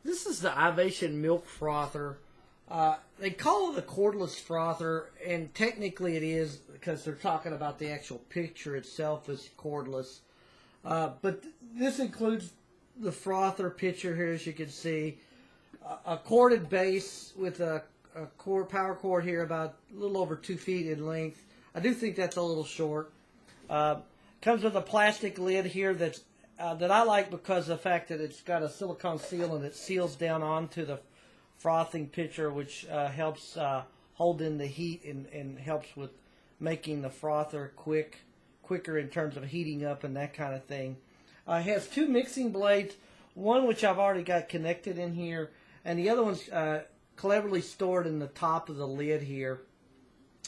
This is the Iviation milk frother. They call it a cordless frother, and technically it is because they're talking about the actual picture itself is cordless. But this includes the frother picture here, as you can see, a corded base with a power cord here about a little over 2 feet in length. I do think that's a little short. Comes with a plastic lid here that I like because of the fact that it's got a silicone seal and it seals down onto the frothing pitcher, which helps hold in the heat and helps with making the frother quicker in terms of heating up and that kind of thing. It has 2 mixing blades, one which I've already got connected in here, and the other one's cleverly stored in the top of the lid here.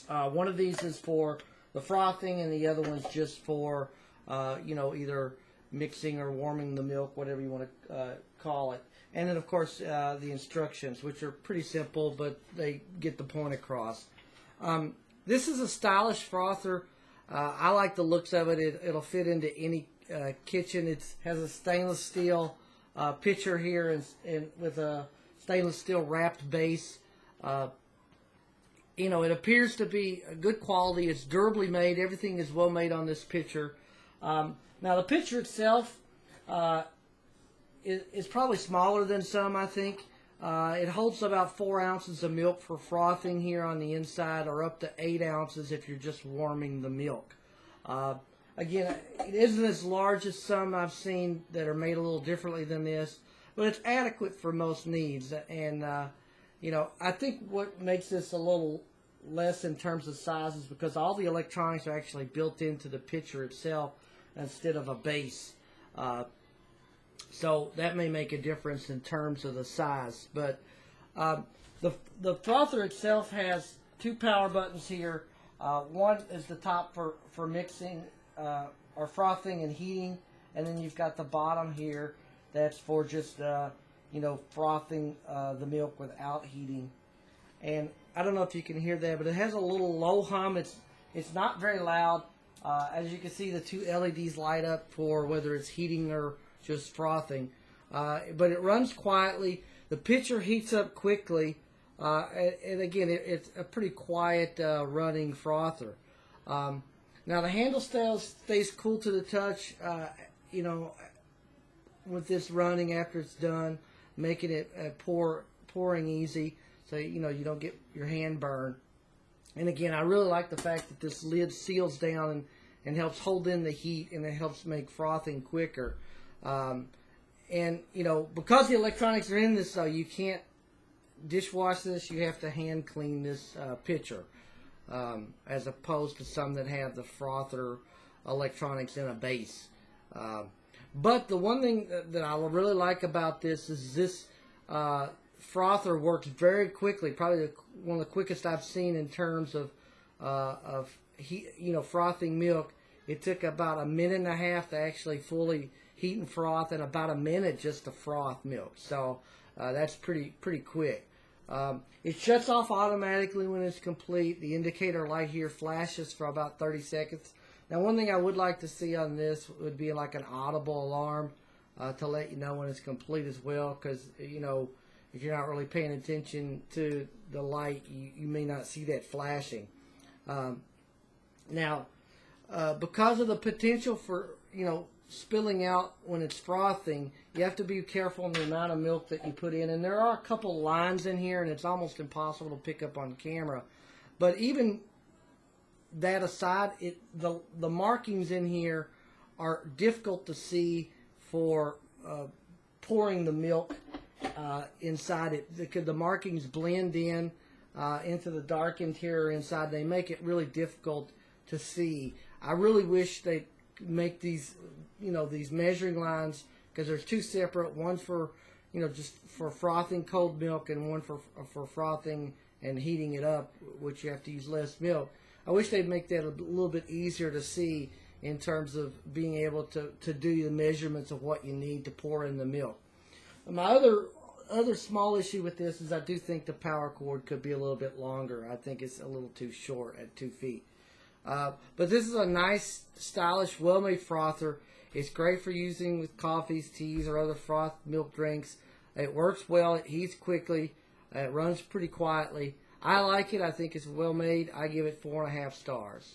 One of these is for the frothing, and the other one's just for either mixing or warming the milk, whatever you want to call it. And then, of course, the instructions, which are pretty simple, but they get the point across. This is a stylish frother. I like the looks of it. It'll fit into any kitchen. It has a stainless steel pitcher here and with a stainless steel wrapped base. It appears to be a good quality. It's durably made. Everything is well made on this pitcher. Now, the pitcher itself is probably smaller than some, I think. It holds about 4 ounces of milk for frothing here on the inside, or up to 8 ounces if you're just warming the milk. Again, it isn't as large as some I've seen that are made a little differently than this, but it's adequate for most needs. And I think what makes this a little less in terms of size is because all the electronics are actually built into the pitcher itself instead of a base. So that may make a difference in terms of the size. But the frother itself has 2 power buttons here. One is the top for mixing or frothing and heating, and then you've got the bottom here that's for just frothing the milk without heating. And I don't know if you can hear that, but it has a little low hum. It's not very loud. As you can see, the 2 LEDs light up for whether it's heating or just frothing. But it runs quietly. The pitcher heats up quickly. And again, it's a pretty quiet running frother. Now the handle stays cool to the touch, with this running after it's done, making it pouring easy, so you don't get your hand burned. And again, I really like the fact that this lid seals down and helps hold in the heat, and it helps make frothing quicker. And because the electronics are in this, though, you can't dishwash this. You have to hand clean this pitcher, as opposed to some that have the frother electronics in a base. But the one thing that I really like about this is this frother works very quickly. Probably one of the quickest I've seen in terms of frothing milk. It took about 1.5 minutes to actually fully heat and froth, and about 1 minute just to froth milk. So that's pretty quick. It shuts off automatically when it's complete. The indicator light here flashes for about 30 seconds. Now, one thing I would like to see on this would be like an audible alarm to let you know when it's complete as well, because if you're not really paying attention to the light, you may not see that flashing. Now, because of the potential for spilling out when it's frothing, you have to be careful in the amount of milk that you put in. And there are a couple lines in here, and it's almost impossible to pick up on camera. But even that aside, the markings in here are difficult to see for pouring the milk inside it, because the markings blend in into the dark interior inside. They make it really difficult to see. I really wish they'd make these these measuring lines, because there's 2 separate, one for just for frothing cold milk, and one for frothing and heating it up, which you have to use less milk. I wish they'd make that a little bit easier to see in terms of being able to do the measurements of what you need to pour in the milk. My other small issue with this is I do think the power cord could be a little bit longer. I think it's a little too short at 2 feet. But this is a nice, stylish, well-made frother. It's great for using with coffees, teas, or other froth milk drinks. It works well. It heats quickly. It runs pretty quietly. I like it. I think it's well made. I give it 4.5 stars.